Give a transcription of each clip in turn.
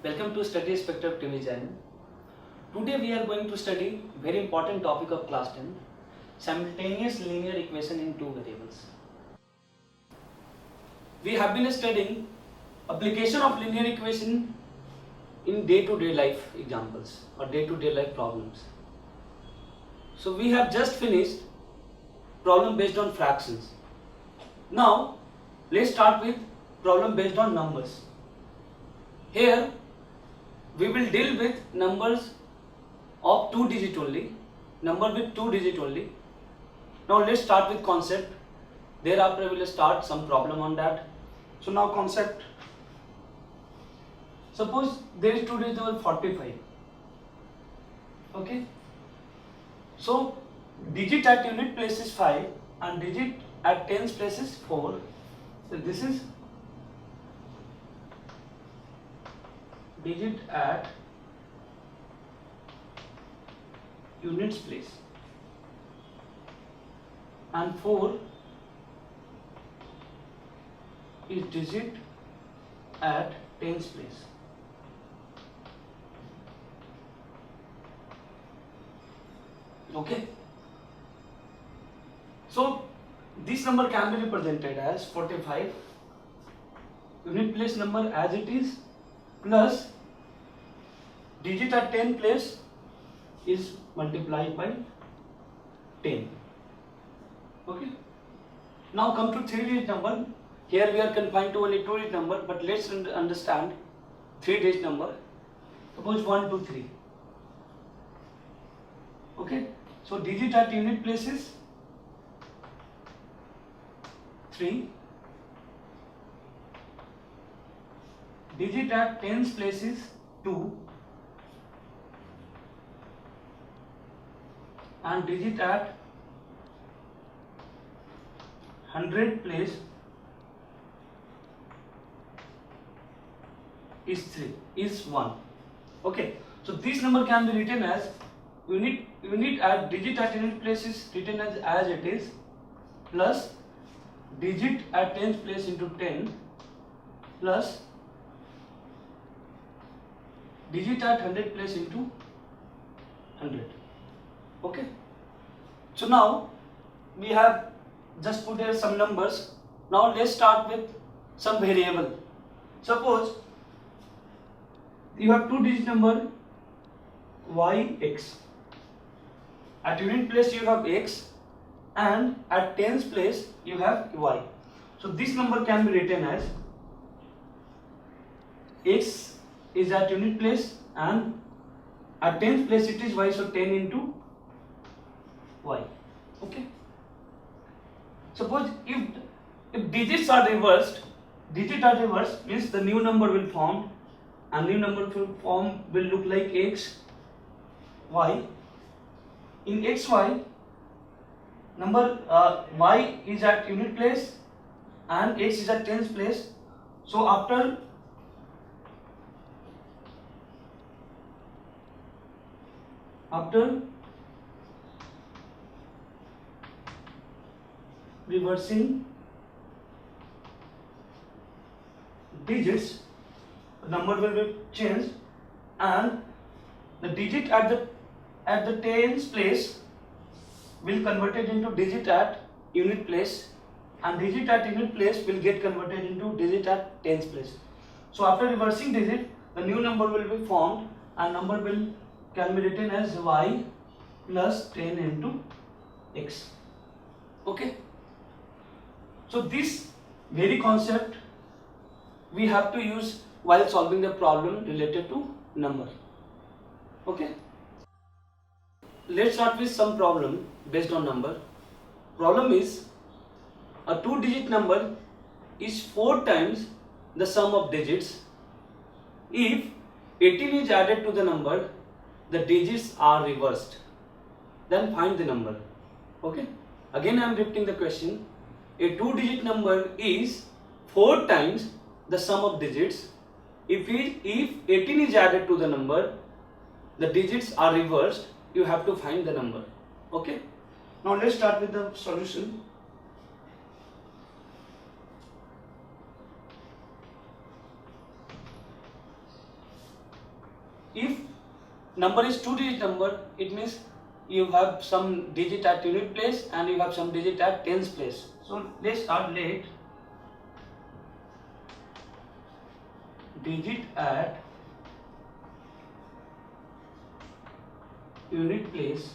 Welcome to Study Spectrum TV channel. Today we are going to study very important topic of class 10, simultaneous linear equation in two variables. We have been studying application of linear equation in day-to-day life examples or day-to-day life problems. So we have just finished problem based on fractions. Now let's start with problem based on numbers. Here we will deal with numbers of 2 digit only, number with 2 digit only. Now let's start with concept. Thereafter we will start some problem on that. So now concept. Suppose there is 2 digit number 45. Okay. So digit at unit place is 5 and digit at tens place is 4. So this is digit at units place and 4 is digit at tens place. Okay. So this number can be represented as 45 unit place number as it is plus digit at 10 place is multiplied by 10. Okay. Now come to 3 digit number. Here we are confined to only 2 digit number, but let's understand 3 digit number. Suppose 1, 2, 3. Okay. So digit at unit place is 3. Digit at tens place is 2. And digit at 100 place is 1. Okay, so this number can be written as unit at digit at unit place is written as it is plus digit at tens place into 10 plus digit at 100 place into 100. Okay, so now we have just put here some numbers. Now let's start with some variable. Suppose you have 2 digit number yx. At unit place you have x and at tens place you have y. So this number can be written as x is at unit place and at tens place it is y, so 10 into y. Okay. Suppose if digits are reversed means the new number will form and new number will look like x y. In xy number y is at unit place and x is at tens place. So after reversing digits, the number will be changed and the digit at the tens place will converted into digit at unit place and digit at unit place will get converted into digit at tens place. So after reversing digit, the new number will be formed and number can be written as y plus 10 into x. Okay. So this very concept we have to use while solving the problem related to number. Okay. Let's start with some problem based on number. Problem is a 2 digit number is 4 times the sum of digits. If 18 is added to the number, the digits are reversed. Then find the number. Okay. Again I am repeating the question. A 2 digit number is 4 times the sum of digits. If 18 is added to the number, the digits are reversed. You have to find the number. Okay. Now let's start with the solution. if number is 2-digit number, it means you have some digit at unit place and you have some digit at tens place. So let's start. Let digit at unit place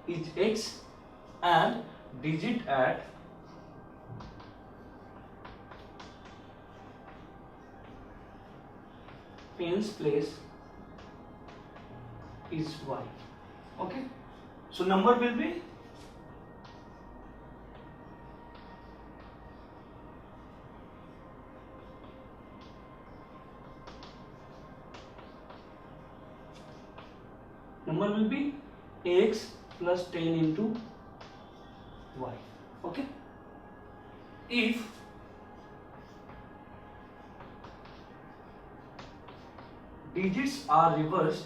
is x and digit at tens place is y. Okay, so number will be x plus 10 into y. Okay, if digits are reversed,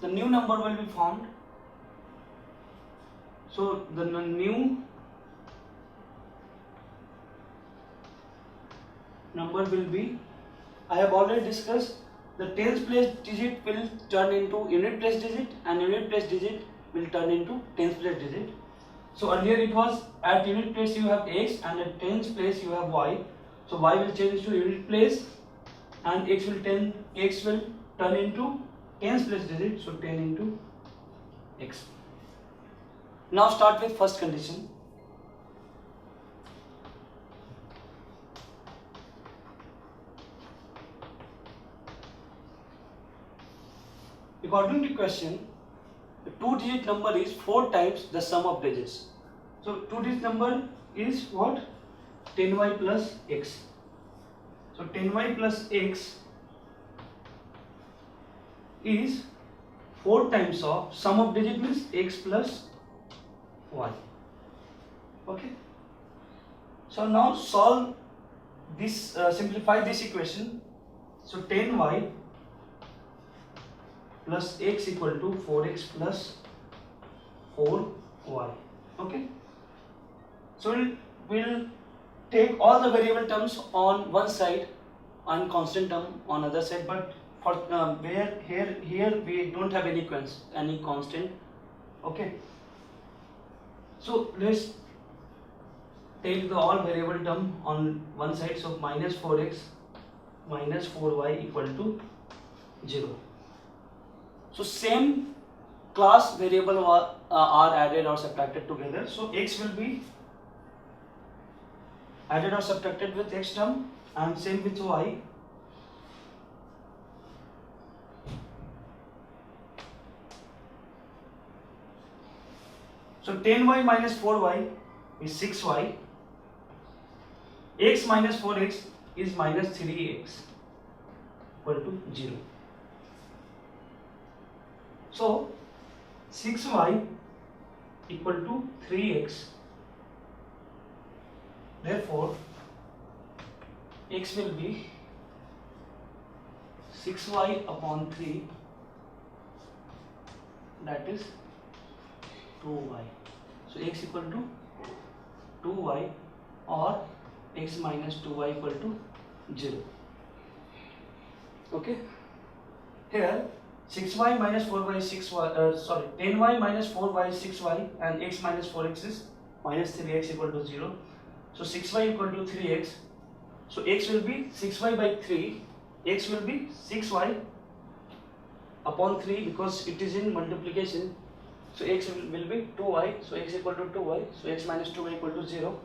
the new number will be formed. So the new number will be, I have already discussed, the tens place digit will turn into unit place digit and unit place digit will turn into tens place digit. So earlier it was at unit place you have x and at tens place you have y. So y will change to unit place and x will turn into tens place digit, so 10 into x. Now start with first condition. According to question, the 2-digit number is 4 times the sum of digits. So 2-digit number is what? 10y plus x. So 10y plus x is 4 times of sum of digit means x plus y. Okay. So now solve this, simplify this equation. So 10y plus x equal to 4x plus 4y. Okay. So we'll take all the variable terms on one side and constant term on other side, but for where here we don't have any constant. Okay. So let's take the all variable term on one side. So minus 4x minus 4y equal to 0. So same class variable are added or subtracted together. So x will be added or subtracted with x term and same with y. So 10y minus 4y is 6y. X minus 4x is minus 3x equal to 0. So 6y equal to 3x. Therefore, x will be 6y upon 3, that is 2y. So x equal to 2y or x minus 2y equal to 0. Okay. Here 6y minus 4y is 6y, 10y minus 4y is 6y and x minus 4x is minus 3x equal to 0. So 6y equal to 3x. So x will be 6y by 3. X will be 6y upon 3 because it is in multiplication. So x will be 2y. So x equal to 2y. So x minus 2y equal to 0.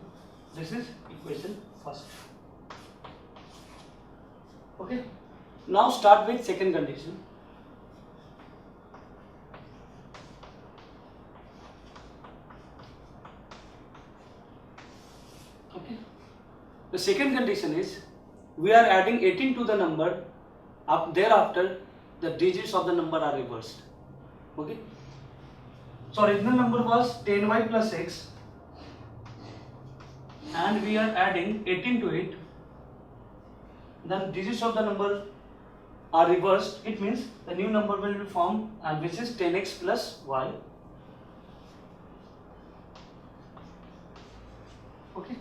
This is equation first. Okay. Now start with second condition. Okay. The second condition is we are adding 18 to the number. Thereafter, the digits of the number are reversed. Okay. So original number was 10y plus x, and we are adding 18 to it. Then digits of the number are reversed. It means the new number will be formed, and which is 10x plus y. Okay.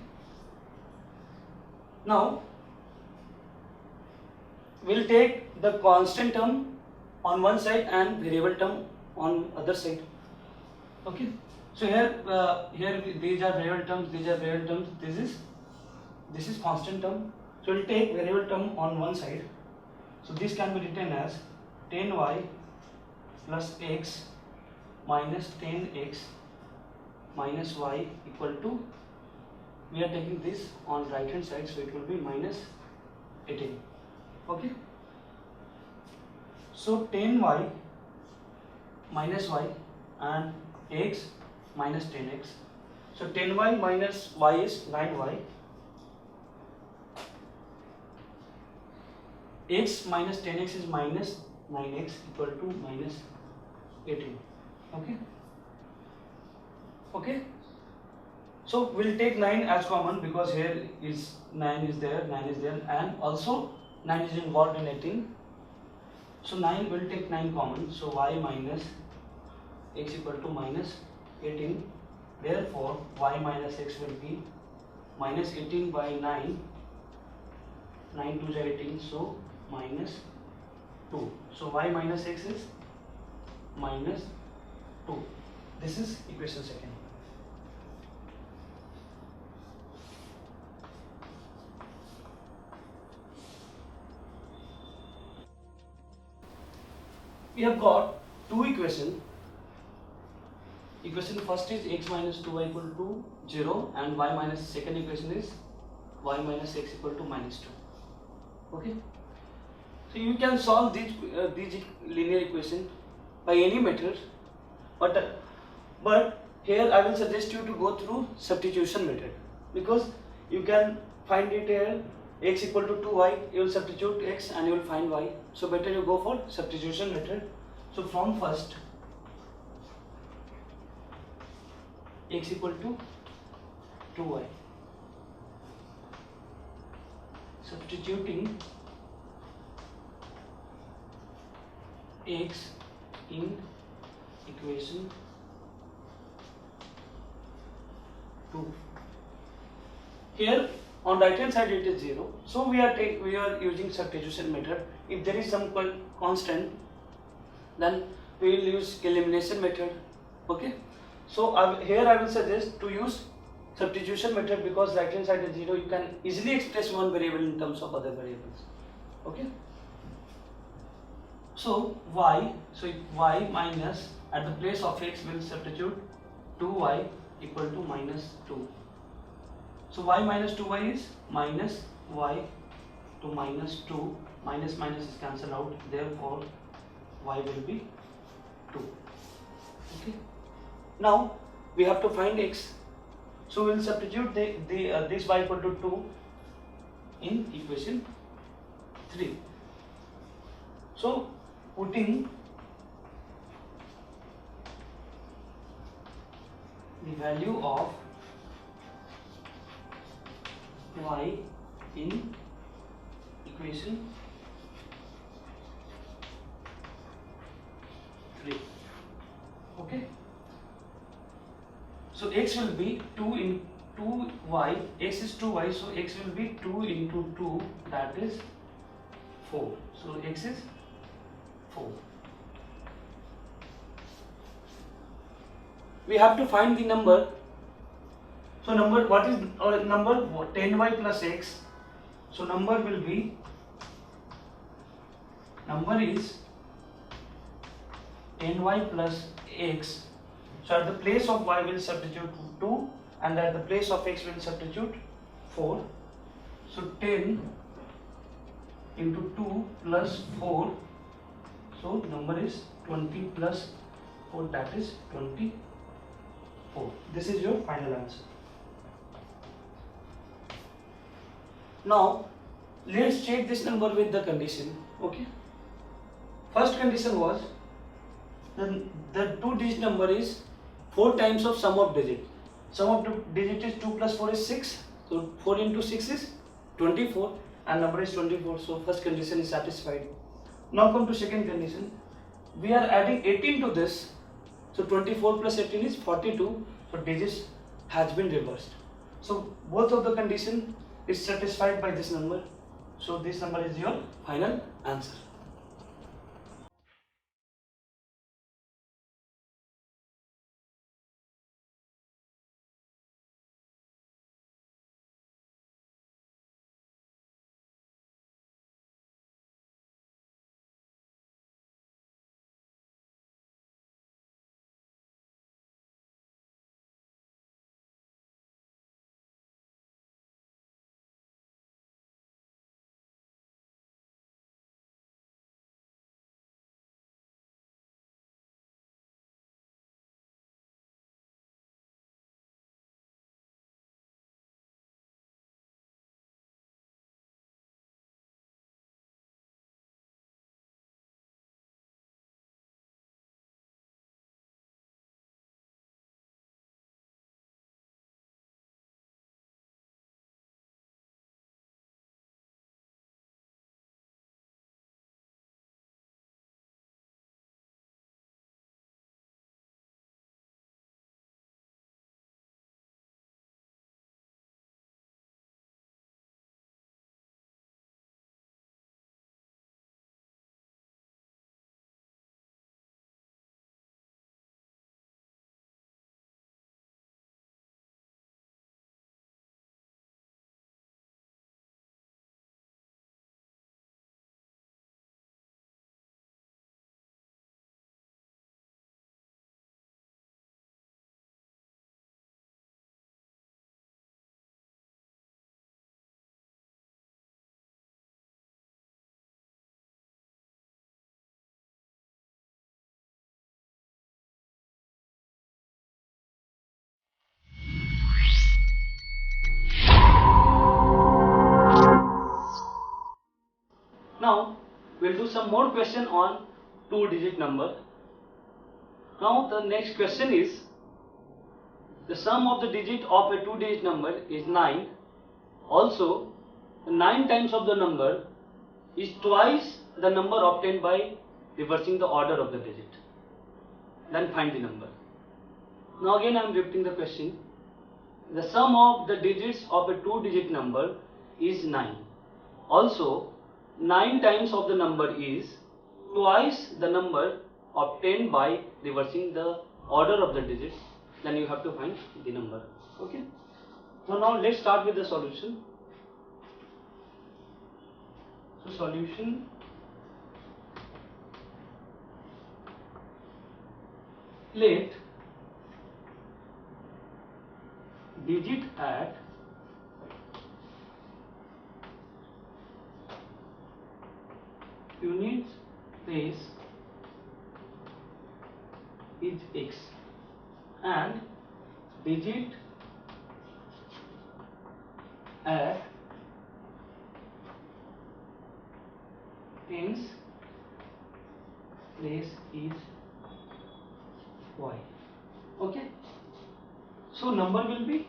Now we'll take the constant term on one side and variable term on other side. Okay, so here these are variable terms, these are variable terms, this is constant term. So we'll take variable term on one side. So this can be written as 10y plus x minus 10x minus y equal to, we are taking this on right hand side, so it will be minus 18. Okay, so 10y minus y and x minus 10x. So 10y minus y is 9y, x minus 10x is minus 9x equal to minus 18. Okay, okay, so we'll take 9 as common because here is 9 is there, and also 9 is involved in 18. So 9 will take 9 common, so y minus x equal to minus 18. Therefore y minus x will be minus 18 by 9, 9 to 18, so minus 2. So y minus x is minus 2. This is equation second. We have got two equations. Equation first is x minus 2y equal to 0 and y minus, second equation is y minus x equal to minus 2. Okay, so you can solve these linear equation by any method, but here I will suggest you to go through substitution method, because you can find it here x equal to 2y, you will substitute x and you will find y. So better you go for substitution method. So from first, x equal to 2y, substituting x in equation 2. Here on right hand side it is 0, so we are using substitution method. If there is some constant, then we will use elimination method. Okay, so here I will suggest to use substitution method, because right hand side is 0, you can easily express one variable in terms of other variables. Okay, so y minus, at the place of x will substitute 2y equal to minus 2. So y minus 2y is minus y to minus 2, minus minus is cancelled out, therefore y will be 2. Okay, now we have to find x, so we will substitute this y equal to 2 in equation 3. So putting the value of y in equation 3. Okay, so x will be 2 in 2y, x is 2y, so x will be 2 into 2, that is 4. So x is 4. We have to find the number. So number, what is number? 10y plus x. So number will be, number is 10y plus x. So at the place of y will substitute 2 and at the place of x will substitute 4. So 10 into 2 plus 4. So number is 20 plus 4, that is 24. This is your final answer. Now let's check this number with the condition. Okay, first condition was the 2-digit number is 4 times of sum of digit. Sum of digit is 2 plus 4 is 6. So 4 into 6 is 24 and number is 24. So first condition is satisfied. Now come to second condition. We are adding 18 to this. So 24 plus 18 is 42. So digits has been reversed. So both of the condition is satisfied by this number. So this number is your final answer. Now we'll do some more question on 2-digit number. Now the next question is, the sum of the digit of a 2-digit number is 9. Also, 9 times of the number is twice the number obtained by reversing the order of the digit. Then find the number. Now again I am repeating the question. The sum of the digits of a 2-digit number is 9. Also, 9 times of the number is twice the number obtained by reversing the order of the digits. Then you have to find the number. Okay. So now let's start with the solution. So solution. Let digit at unit place is x and digit at tens place is y. Okay. So number will be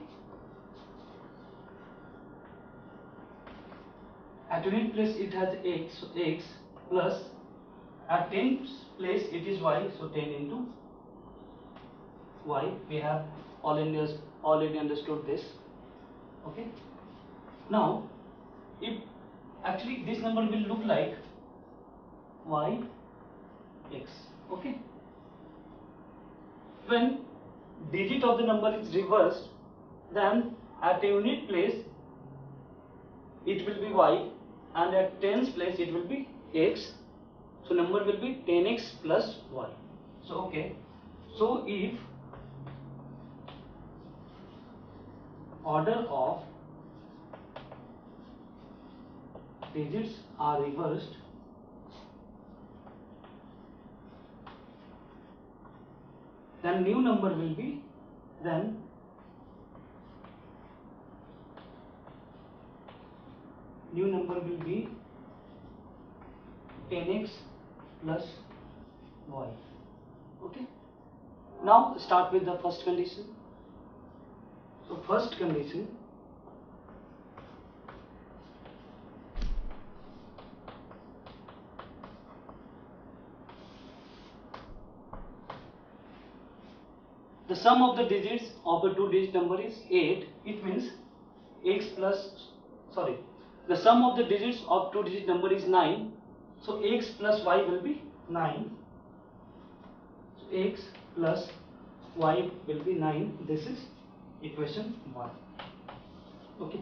at unit place it has x, so x plus at tens place it is y, so 10 into y. We have already understood this. Okay. Now, if actually this number will look like y x. Okay. When digit of the number is reversed, then at a unit place it will be y and at tens place it will be x. So number will be 10x plus y. So okay. So if order of digits are reversed, then new number will be 10x plus y. Okay. Now start with the first condition. So first condition, the sum of the digits of a 2-digit number is 8. It means x plus sorry, the sum of the digits of two digit number is 9. So x plus y will be 9. So x plus y will be 9. This is equation 1. Okay.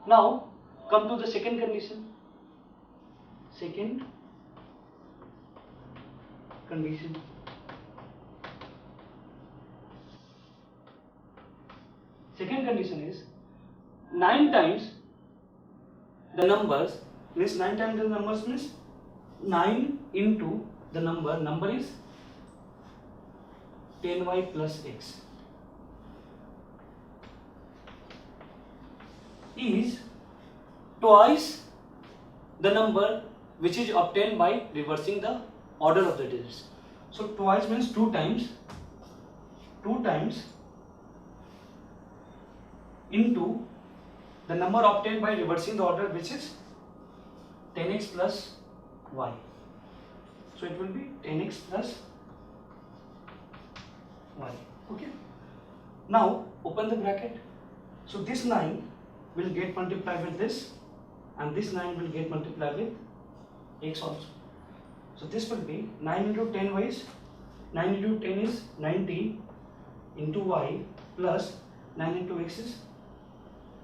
Now come to the second condition. Second condition. Second condition is 9 times the numbers means 9 times the numbers means 9 into the number is 10y plus x is twice the number which is obtained by reversing the order of the digits. So twice means 2 times into the number obtained by reversing the order, which is 10x plus y. So it will be 10x plus y. Okay. Now open the bracket. So this 9 will get multiplied with this, and this 9 will get multiplied with x also. So this will be 9 into 10 y is 9 into 10 is 90 into y plus 9 into x is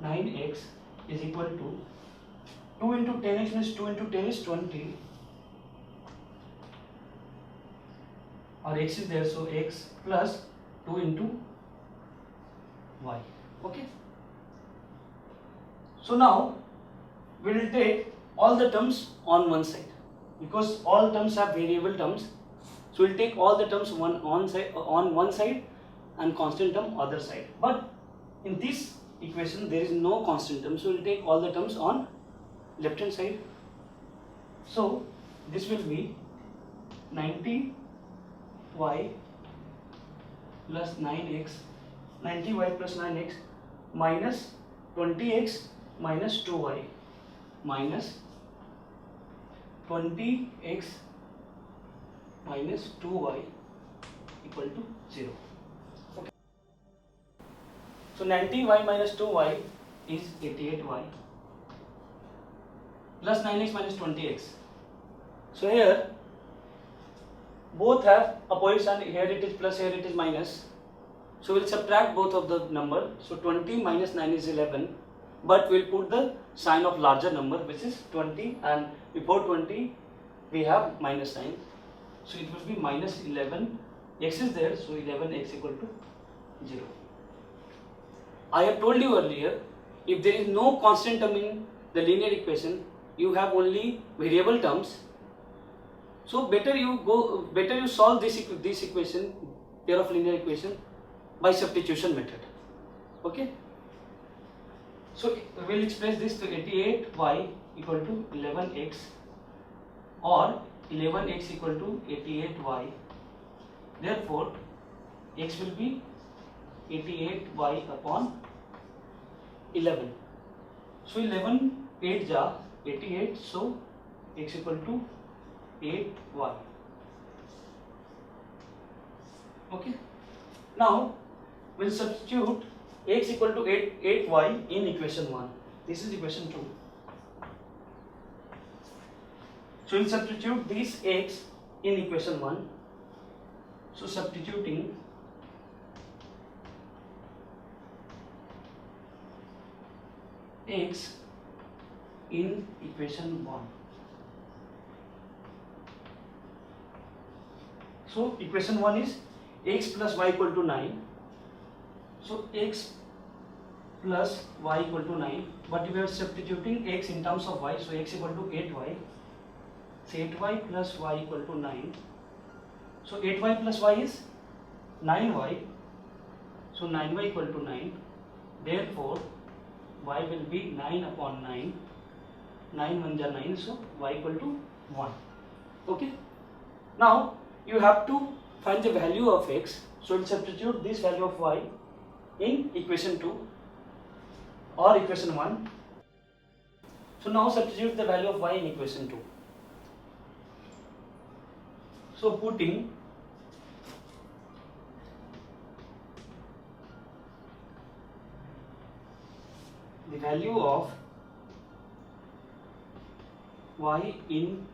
9x is equal to 2 into 10x means 2 into 10 is 20. Or x is there, so x plus 2 into y. Okay. So now we will take all the terms on one side, because all terms have variable terms. So we will take all the terms on one side and constant term other side. But in this equation there is no constant term, so we will take all the terms on left hand side. So this will be 90y plus 9x, 90y plus 9x minus 20x minus 2y minus 20x minus 2y equal to 0. Okay. So 90y minus 2y is 88y plus 9x minus 20x. So here both have opposite sign, here it is plus, here it is minus. So we'll subtract both of the number. So 20 minus 9 is 11, but we'll put the sign of larger number, which is 20, and before 20 we have minus sign. So it will be minus 11, x is there, so 11x equal to 0. I have told you earlier, if there is no constant term in the linear equation, you have only variable terms. So better you solve this equation, pair of linear equation, by substitution method. Okay. So we will express this to 88y equal to 11x, or 11x equal to 88y. Therefore x will be 88y upon 11. So 11 8 ja 88, so x equal to 8y. Okay. Now we'll substitute x equal to 8y in equation 1. This is equation 2. So we'll substitute this x in equation 1. So substituting x in equation 1. So equation 1 is x plus y equal to 9. So x plus y equal to 9, but we are substituting x in terms of y, so x equal to 8y. So 8y plus y equal to 9. So 8y plus y is 9y. So 9y equal to 9. Therefore y will be 9 upon 9. 9 1 ja 9, so y equal to 1. Okay. Now you have to find the value of x. So we'll substitute this value of y in equation 2 or equation 1. So now substitute the value of y in equation 2. So putting the value of y in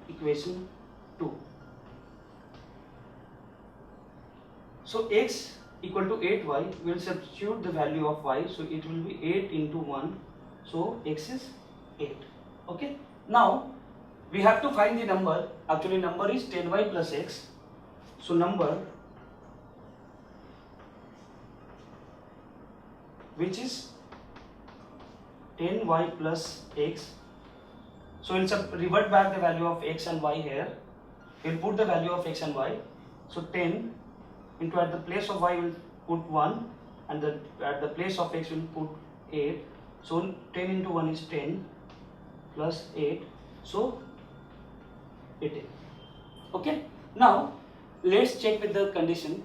equation 2. So x equal to 8y, we will substitute the value of y, so it will be 8 into 1, so x is 8. Okay, now we have to find the number. Actually number is 10y plus x, so number which is 10y plus x, so we'll revert back the value of x and y here. We'll put the value of x and y, so 10 into, at the place of y will put 1, and at the place of x will put 8, so 10 into 1 is 10 plus 8, so 18. Okay, now let's check with the condition.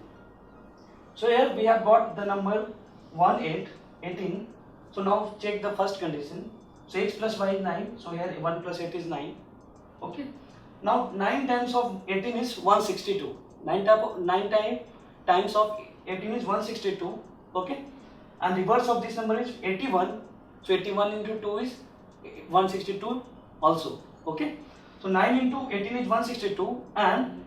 So here we have got the number 1, 8, 18. So now check the first condition. So x plus y is 9, so here 1 plus 8 is 9. Okay, now 9 times of 18 is 162. 9 times of 18 is 162. Okay, and reverse of this number is 81, so 81 into 2 is 162 also. Okay, so 9 into 18 is 162, and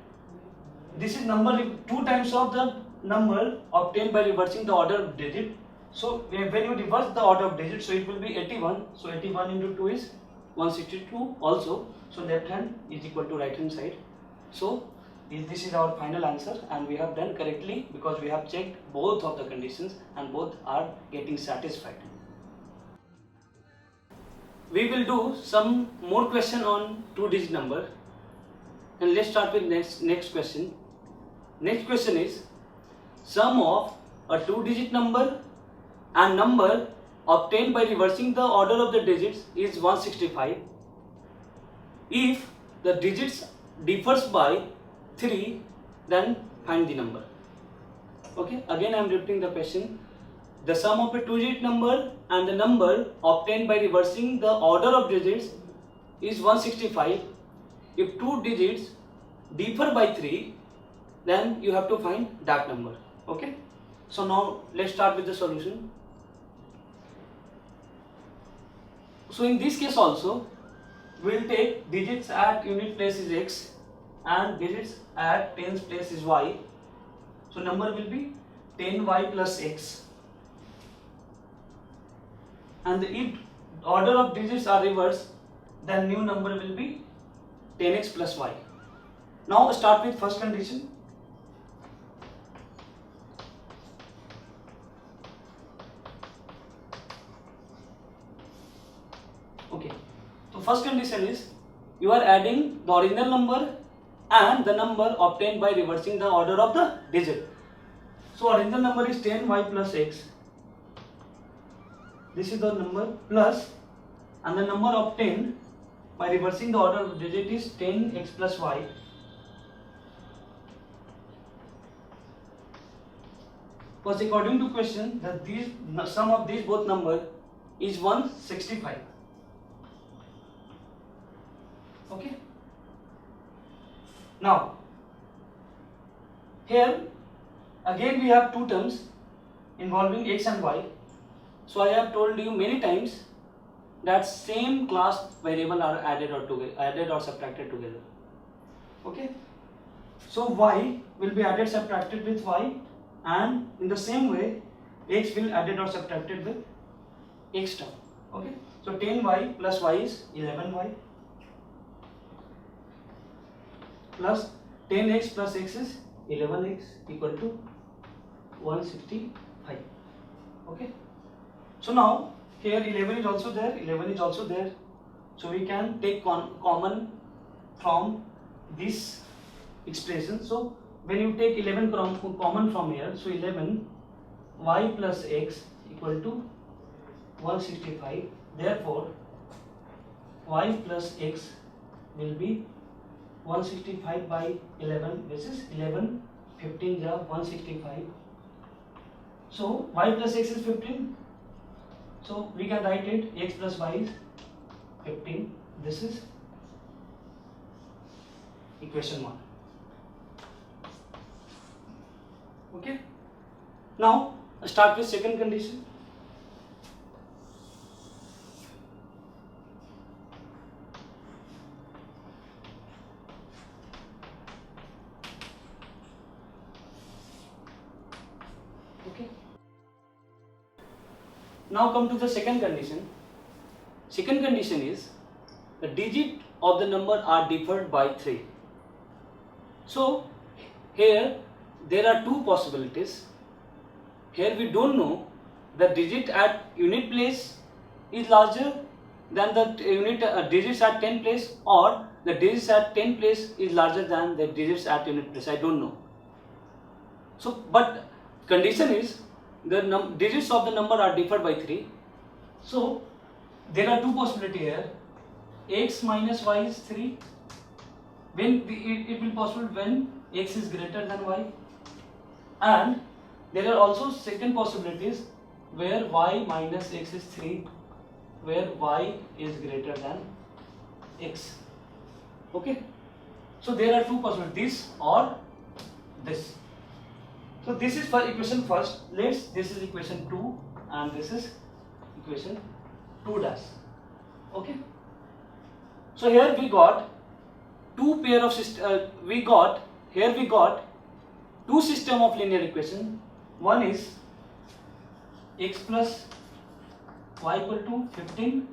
this is number 2 times of the number obtained by reversing the order of digit. So when you reverse the order of digit, so it will be 81, so 81 into 2 is 162 also, so left hand is equal to right hand side. So this is our final answer, and we have done correctly because we have checked both of the conditions and both are getting satisfied. We will do some more question on 2-digit number, and let's start with next question. Next question is sum of a 2-digit number and number obtained by reversing the order of the digits is 165. If the digits differs by 3, then find the number. Okay, again I am repeating the question. The sum of a 2-digit number and the number obtained by reversing the order of digits is 165. If 2 digits differ by 3, then you have to find that number. Okay, so now let's start with the solution. So in this case also, we will take digits at unit place is x and digits at tens place is y. So number will be 10y plus x, and if order of digits are reversed, then new number will be 10x plus y. Now start with first condition. Okay, so first condition is you are adding the original number and the number obtained by reversing the order of the digit. So original number is 10y plus x. This is the number plus, and the number obtained by reversing the order of the digit is 10x plus y. Because according to question, that these sum of these both number is 165. Okay. Now here again we have two terms involving x and y. So I have told you many times that same class variable are added or subtracted together. Okay. So y will be added subtracted with y, and in the same way x will added or subtracted with x term. Okay. So 10y plus y is 11y plus 10x plus x is 11x equal to 165. Okay. So now here 11 is also there, 11 is also there. So we can take common from this expression. So when you take 11 common from here, so 11 y plus x equal to 165. Therefore y plus x will be 165 by 11, this is 11, 15 ja 165. So y plus x is 15. So we can write it x plus y is 15. This is equation 1. Okay. Now Start with second condition. Okay. Now come to the second condition. Second condition is the digit of the number are differed by 3. So here there are two possibilities. Here we don't know the digit at unit place is larger than the unit digits at 10 place, or the digits at 10 place is larger than the digits at unit place. I don't know. So but condition is the digits of the number are differed by 3. So there are two possibilities here. X minus y is 3. When it will possible when x is greater than y, and there are also second possibilities where y minus x is 3, where y is greater than x. Okay. So there are two possibilities, this or this. So this is for equation first. This is equation 2 and this is equation 2 dash. Okay. So here we got two pair of we got two system of linear equation. One is x plus y equal to 15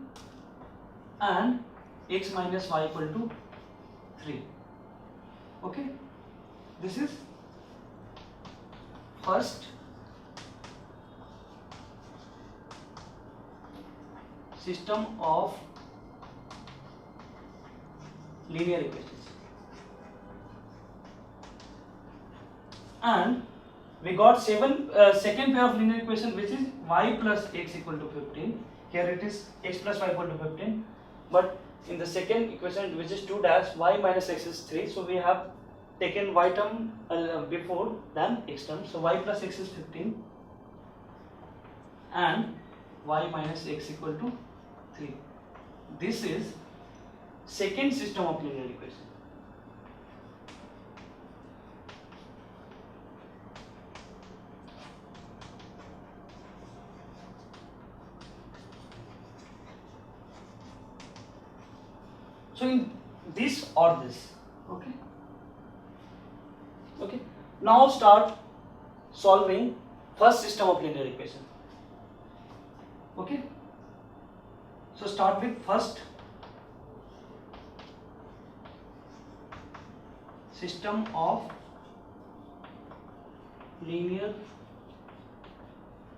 and x minus y equal to 3. Okay. This is first system of linear equations, and we got second pair of linear equation, which is y plus x equal to 15. Here it is x plus y equal to 15, but in the second equation, which is 2 dash, y minus x is 3, so we have taken y term before than x term. So y plus x is 15 and y minus x equal to 3. This is second system of linear equation. So in this or this. Okay. Okay. Now start solving first system of linear equation. Okay. So start with first system of linear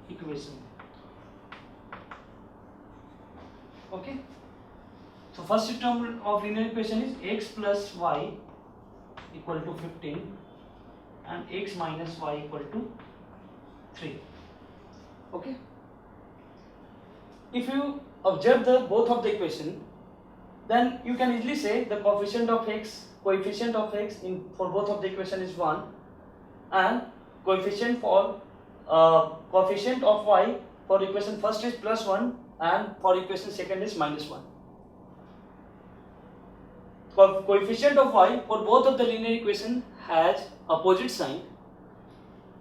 equation. Okay. So first system of linear equation is x plus y equal to 15 and x minus y equal to 3. Okay. If you observe the both of the equation, then you can easily say the coefficient of x in for both of the equation is 1, and coefficient of y for equation first is plus 1 and for equation second is minus 1. Coefficient of y for both of the linear equation has opposite sign,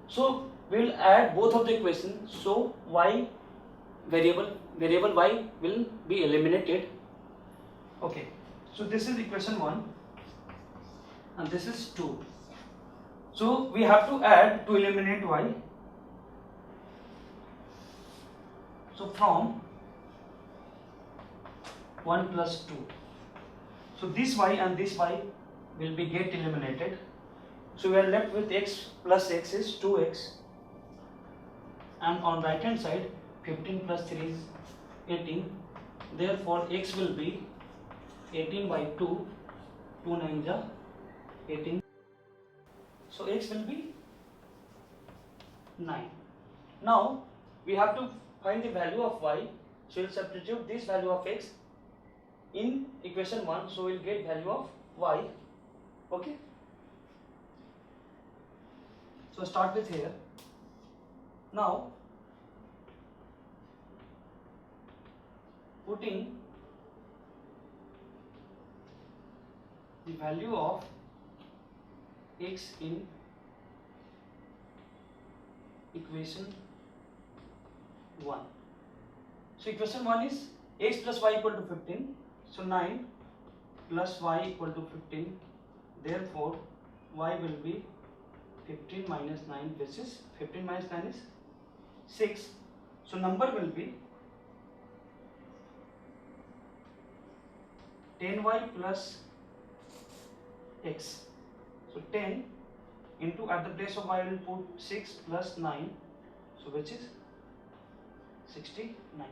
so we will add both of the equations, so y variable y will be eliminated. Okay, so this is equation 1 and this is 2. So we have to add to eliminate y. So from 1 plus 2. So this y and this y will be get eliminated. So we are left with x plus x is 2x, and on right hand side 15 plus 3 is 18. Therefore x will be 18 by 2, 2 9 ja 18. So x will be 9. Now we have to find the value of y. So we'll substitute this value of x in equation 1, so we'll get value of y. Okay. So start with here. Now putting the value of x in equation 1. So equation 1 is x plus y equal to 15. So 9 plus y equal to 15. Therefore y will be 15 minus 9, which is 15 minus 9 is 6. So number will be 10y plus x. So 10 into, at the place of y will put 6 plus 9, so which is 69.